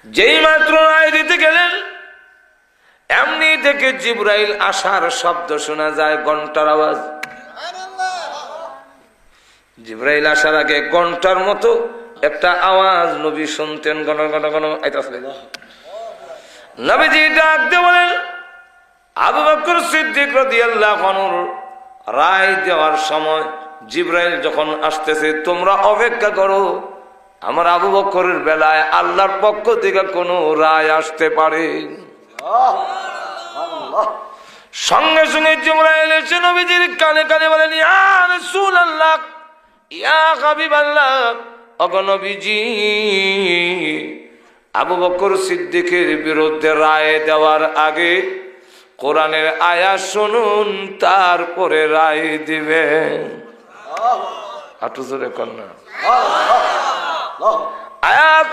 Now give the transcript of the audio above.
যেই মাত্র রায় দিতে গেলেন এমনি থেকে জিবরাইল আসার শব্দ শোনা যায়, ঘন্টার আওয়াজ। জিবরাইল আসার আগে ঘন্টার মতো একটা আওয়াজ নবী শুনতেন, গণ গণ গণ আইতাছে। নবীজি ডাক দিয়ে বলেন, আবু বকর সিদ্দিক রাদিয়াল্লাহু আনহুর রায় দেওয়ার সময় জিবরাইল যখন আসতেছে তোমরা অপেক্ষা করো, আমার আবু বকরের বেলায় আল্লাহর পক্ষ থেকে কোনো রায় আসতে পারে। সঙ্গে সঙ্গে জিবরাইল এসে নবীজির কানে কানে বলেন, ইয়া রাসূলুল্লাহ, ইয়া হাবিবাল্লাহ, ওগো নবীজি, আবু বকর সিদ্দিকের বিরুদ্ধে রায় দেওয়ার আগে কোরআনের আয়াত শুনুন, তারপরে রায় দিবেন। হাঁটু জোরে কন্যা আয়াত